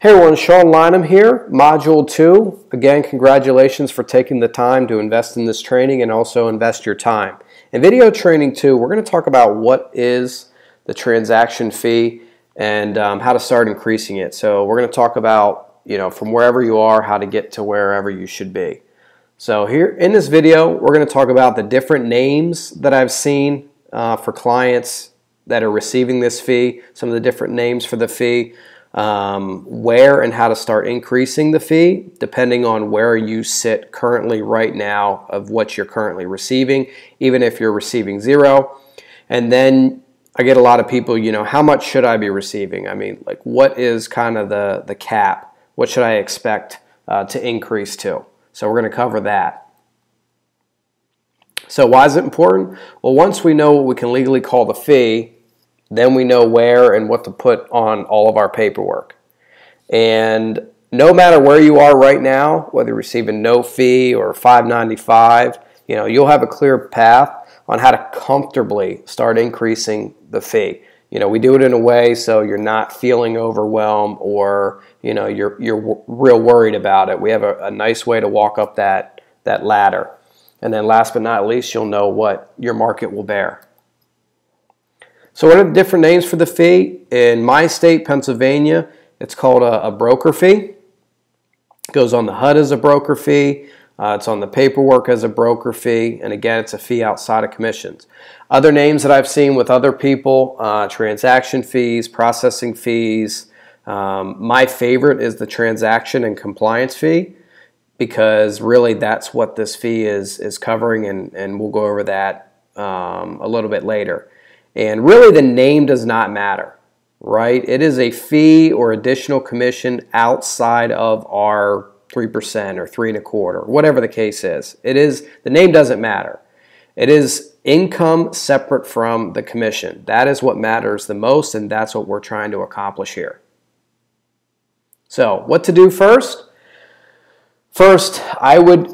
Hey everyone, Sean Lynham here, Module 2. Again, congratulations for taking the time to invest in this training and also invest your time. In video training 2, we're going to talk about what is the transaction fee and how to start increasing it. So we're going to talk about, from wherever you are, how to get to wherever you should be. So here in this video, we're going to talk about the different names that I've seen for clients that are receiving this fee, some of the different names for the fee, where and how to start increasing the fee depending on where you sit currently right now of what you're currently receiving, even if you're receiving zero. And then I get a lot of people, how much should I be receiving? I mean, like, what is kind of the cap? What should I expect to increase to? So we're going to cover that. So why is it important? Well, once we know what we can legally call the fee, then we know where and what to put on all of our paperwork. And no matter where you are right now, whether you're receiving no fee or $5.95, you'll have a clear path on how to comfortably start increasing the fee. We do it in a way so you're not feeling overwhelmed or you're real worried about it. We have a nice way to walk up that ladder. And then last but not least, you'll know what your market will bear. So what are the different names for the fee? In my state, Pennsylvania, it's called a broker fee. It goes on the HUD as a broker fee. It's on the paperwork as a broker fee. And again, it's a fee outside of commissions. Other names that I've seen with other people, transaction fees, processing fees. My favorite is the transaction and compliance fee, because really that's what this fee is covering, and we'll go over that a little bit later. And really the name does not matter, right? It is a fee or additional commission outside of our 3% or 3 1/4, whatever the case is. The name doesn't matter. It is income separate from the commission. That is what matters the most, and that's what we're trying to accomplish here. So what to do first? First, I would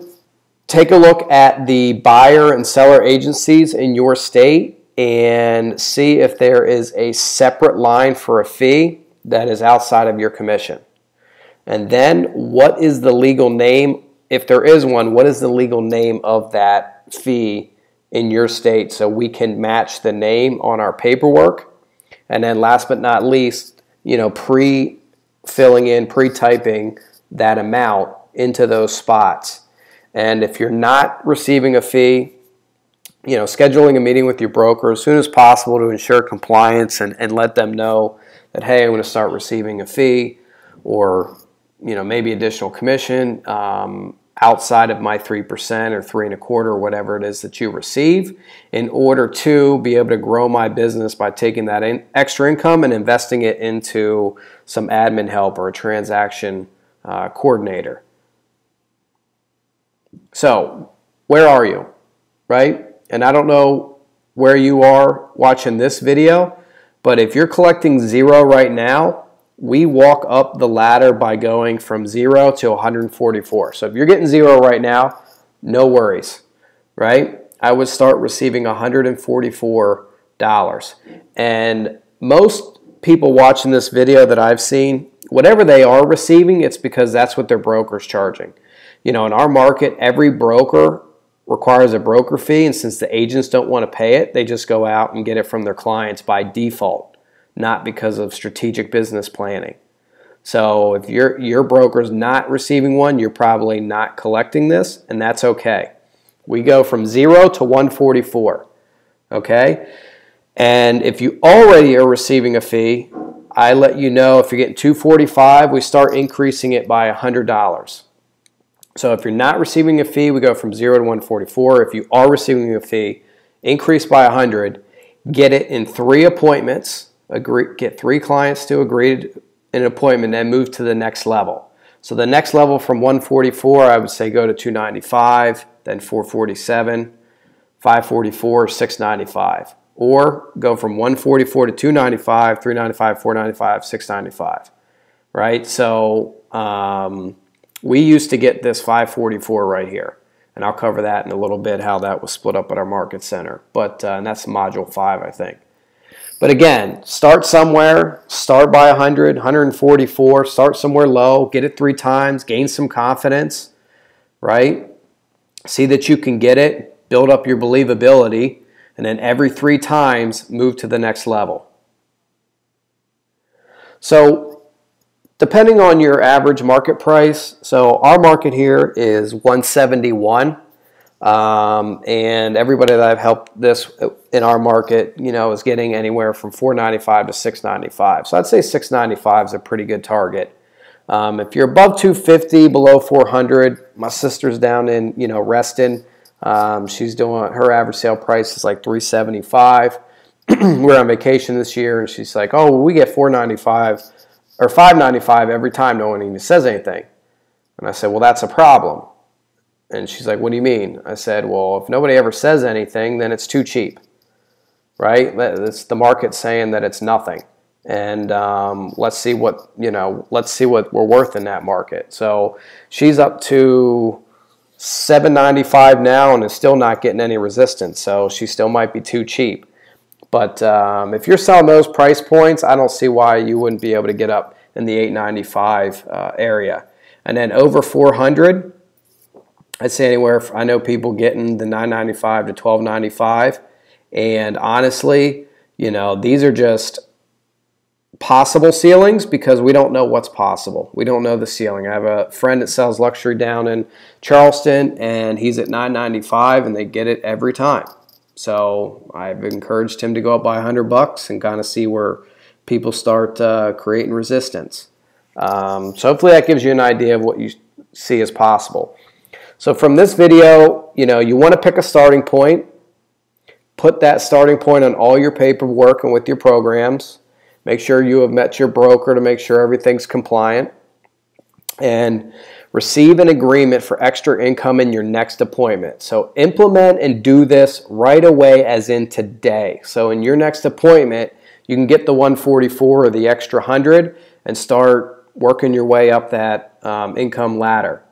take a look at the buyer and seller agencies in your state and see if there is a separate line for a fee that is outside of your commission. And then what is the legal name, if there is one, what is the legal name of that fee in your state so we can match the name on our paperwork. And then last but not least, pre-filling in, pre-typing that amount into those spots. And if you're not receiving a fee, scheduling a meeting with your broker as soon as possible to ensure compliance and let them know that, hey, I'm going to start receiving a fee or, maybe additional commission outside of my 3% or 3 1/4 or whatever it is that you receive, in order to be able to grow my business by taking that extra income and investing it into some admin help or a transaction coordinator. So where are you, right? And I don't know where you are watching this video, but if you're collecting zero right now, we walk up the ladder by going from 0 to 144. So if you're getting zero right now, no worries, right? I would start receiving $144. And most people watching this video that I've seen, whatever they are receiving, it's because that's what their broker's charging. In our market, every broker requires a broker fee, and since the agents don't want to pay it, they just go out and get it from their clients by default, not because of strategic business planning. So if your broker's not receiving one, you're probably not collecting this, and that's okay. We go from 0 to 144, okay? And if you already are receiving a fee, I let you know if you're getting 245, we start increasing it by $100. So if you're not receiving a fee, we go from 0 to 144. If you are receiving a fee, increase by 100. Get it in 3 appointments. Get 3 clients to agree in an appointment, and move to the next level. So the next level from 144, I would say go to 295, then 447, 544, 695. Or go from 144 to 295, 395, 495, 695. Right? So we used to get this 544 right here, and I'll cover that in a little bit, how that was split up at our market center. But and that's module 5, I think. But again, start somewhere, start by 100, 144, start somewhere low, get it 3 times, gain some confidence, right? See that you can get it, build up your believability, and then every 3 times move to the next level. So depending on your average market price, so our market here is 171. And everybody that I've helped this in our market, is getting anywhere from $495 to $695. So I'd say $695 is a pretty good target. If you're above 250, below 400, my sister's down in, Reston. She's doing, her average sale price is like $375. We're on vacation this year, and she's like, oh, well, we get $495 or $595 every time. No one even says anything. And I said, well, that's a problem. And she's like, what do you mean? I said, well, if nobody ever says anything, then it's too cheap, right? It's the market saying that it's nothing. And let's see what we're worth in that market. So she's up to $795 now and is still not getting any resistance. So she still might be too cheap. But if you're selling those price points, I don't see why you wouldn't be able to get up in the $895 area. And then over 400, I'd say anywhere, I know people getting the $995 to $1295. And honestly, these are just possible ceilings because we don't know what's possible. We don't know the ceiling. I have a friend that sells luxury down in Charleston, and he's at $995, and they get it every time. So I've encouraged him to go up by $100 and kind of see where people start creating resistance. So hopefully that gives you an idea of what you see as possible. So from this video, you want to pick a starting point. Put that starting point on all your paperwork and with your programs. Make sure you have met your broker to make sure everything's compliant. And receive an agreement for extra income in your next appointment. So implement and do this right away, as in today. So in your next appointment, you can get the 144 or the extra 100 and start working your way up that income ladder.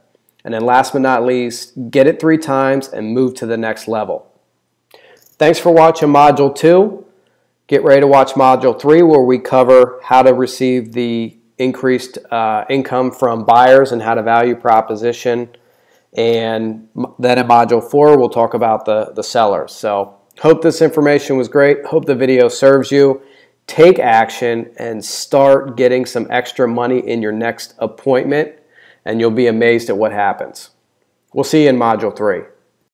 And then last but not least, get it 3 times and move to the next level. Thanks for watching Module 2. Get ready to watch Module 3, where we cover how to receive the increased income from buyers and how to value proposition. And then in Module 4, we'll talk about the sellers. So hope this information was great. Hope the video serves you. Take action and start getting some extra money in your next appointment, and you'll be amazed at what happens. We'll see you in Module 3.